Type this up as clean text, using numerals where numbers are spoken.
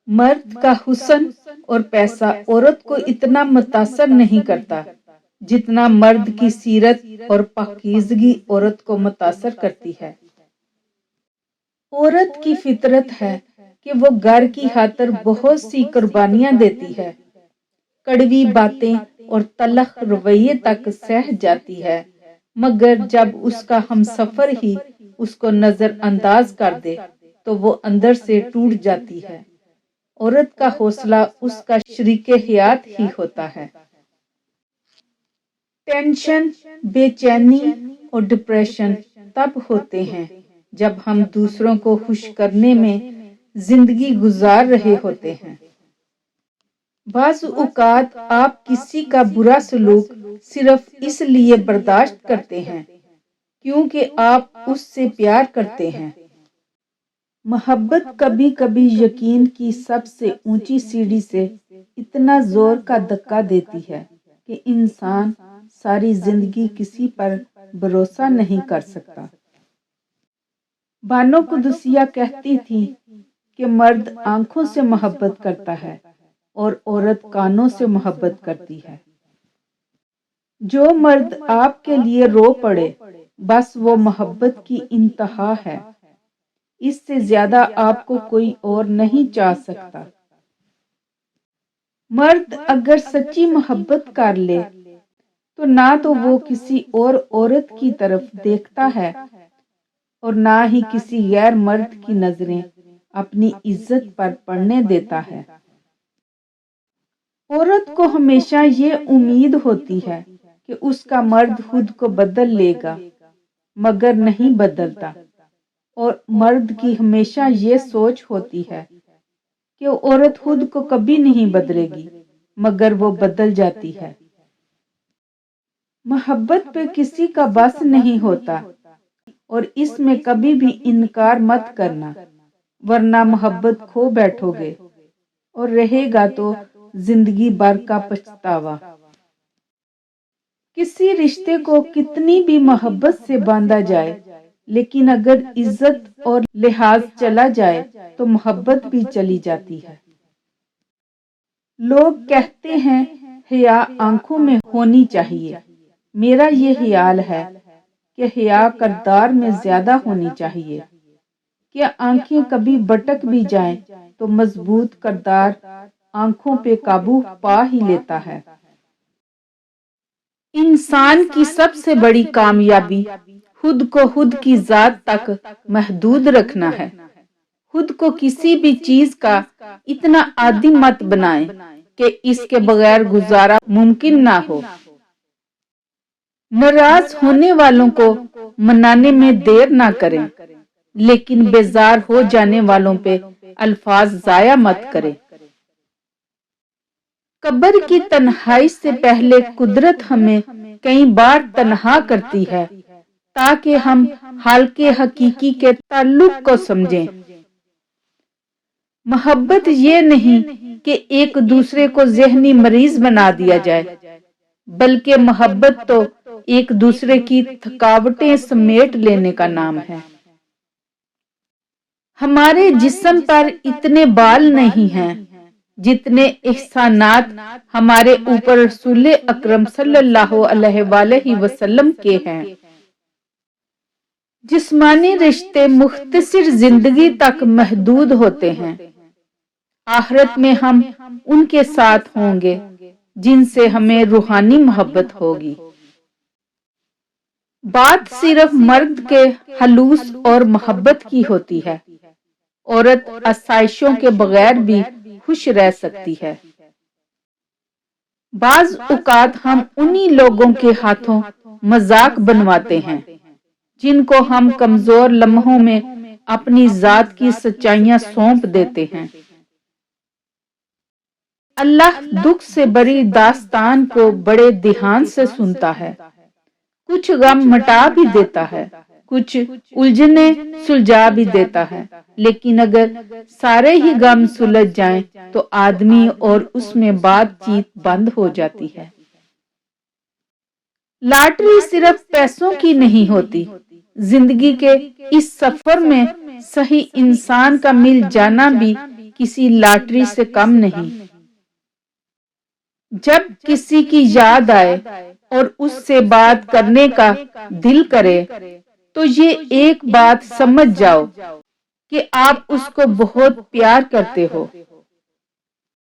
مرد کا حسن اور پیسہ عورت کو اتنا متاثر نہیں کرتا جتنا مرد کی سیرت اور پاکیزگی عورت کو متاثر کرتی ہے۔ عورت کی فطرت ہے کہ وہ گھر کی خاطر بہت سی قربانیاں دیتی ہے، کڑوی باتیں اور تلخ رویے تک سہ جاتی ہے، مگر جب اس کا ہمسفر ہی اس کو نظر انداز کر دے تو وہ اندر سے ٹوٹ جاتی ہے۔ عورت کا حوصلہ اس کا شریک حیات ہی ہوتا ہے۔ ٹینشن، بے چینی اور ڈپریشن تب ہوتے ہیں جب ہم دوسروں کو خوش کرنے میں زندگی گزار رہے ہوتے ہیں۔ بعض اوقات آپ کسی کا برا سلوک صرف اس لیے برداشت کرتے ہیں کیونکہ آپ اس سے پیار کرتے ہیں۔ محبت کبھی کبھی یقین کی سب سے اونچی سیڑھی سے اتنا زور کا دھکا دیتی ہے کہ انسان ساری زندگی کسی پر بھروسہ نہیں کر سکتا۔ بانو قدسیہ کہتی تھی کہ مرد آنکھوں سے محبت کرتا ہے اور عورت کانوں سے محبت کرتی ہے۔ جو مرد آپ کے لیے رو پڑے بس وہ محبت کی انتہا ہے، اس سے زیادہ آپ کو کوئی اور نہیں چاہ سکتا۔ مرد اگر سچی محبت کر لے تو نہ تو وہ کسی اور عورت کی طرف دیکھتا ہے اور نہ ہی کسی غیر مرد کی نظریں اپنی عزت پر پڑنے دیتا ہے۔ عورت کو ہمیشہ یہ امید ہوتی ہے کہ اس کا مرد خود کو بدل لے گا، مگر نہیں بدلتا، اور مرد کی ہمیشہ یہ سوچ ہوتی ہے کہ عورت خود کو کبھی نہیں بدلے گی، مگر وہ بدل جاتی ہے۔ محبت پہ کسی کا بس نہیں ہوتا اور اس میں کبھی بھی انکار مت کرنا، ورنہ محبت کھو بیٹھو گے اور رہے گا تو زندگی بھر کا پچھتاوا۔ کسی رشتے کو کتنی بھی محبت سے باندھا جائے لیکن اگر عزت اور لحاظ چلا جائے تو محبت بھی چلی جاتی ہے۔ لوگ کہتے ہیں حیا آنکھوں میں ہونی چاہیے، میرا یہ خیال ہے کہ حیا کردار میں زیادہ ہونی چاہیے کہ آنکھیں کبھی بھٹک بھی جائیں تو مضبوط کردار آنکھوں پہ قابو پا ہی لیتا ہے۔ انسان کی سب سے بڑی کامیابی خود کو خود کی ذات تک محدود رکھنا ہے۔ خود کو کسی بھی چیز کا اتنا عادی مت بنائیں کہ اس کے بغیر گزارا ممکن نہ ہو۔ ناراض ہونے والوں کو منانے میں دیر نہ کریں، لیکن بیزار ہو جانے والوں پہ الفاظ ضائع مت کریں۔ قبر کی تنہائی سے پہلے قدرت ہمیں کئی بار تنہا کرتی ہے تاکہ ہم خالق حقیقی کے تعلق کو سمجھیں۔ محبت یہ نہیں کہ ایک دوسرے کو ذہنی مریض بنا دیا جائے، بلکہ محبت تو ایک دوسرے کی تھکاوٹیں سمیٹ لینے کا نام ہے۔ ہمارے جسم پر اتنے بال نہیں ہیں جتنے احسانات ہمارے اوپر رسول اکرم صلی اللہ علیہ وآلہ وسلم کے ہیں۔ جسمانی رشتے مختصر زندگی تک محدود ہوتے ہیں، آخرت میں ہم ان کے ساتھ ہوں گے جن سے ہمیں روحانی محبت ہوگی۔ بات صرف مرد کے خلوص اور محبت کی ہوتی ہے، عورت آسائشوں کے بغیر بھی خوش رہ سکتی ہے۔ بعض اوقات ہم انہی لوگوں کے ہاتھوں مذاق بنواتے ہیں جن کو ہم کمزور لمحوں میں اپنی ذات کی سچائیاں سونپ دیتے ہیں۔ اللہ دکھ سے بری داستان کو بڑے دھیان سے سنتا ہے، کچھ غم مٹا بھی دیتا ہے، کچھ الجھنیں سلجھا بھی دیتا ہے، لیکن اگر سارے ہی غم سلجھ جائیں تو آدمی اور اس میں بات چیت بند ہو جاتی ہے۔ لاٹری صرف پیسوں کی نہیں ہوتی، زندگی کے اس سفر میں صحیح انسان کا مل جانا بھی کسی لاٹری سے کم نہیں۔ جب کسی کی یاد آئے اور اس سے بات کرنے کا دل کرے تو یہ ایک بات سمجھ جاؤ کہ آپ اس کو بہت پیار کرتے ہو۔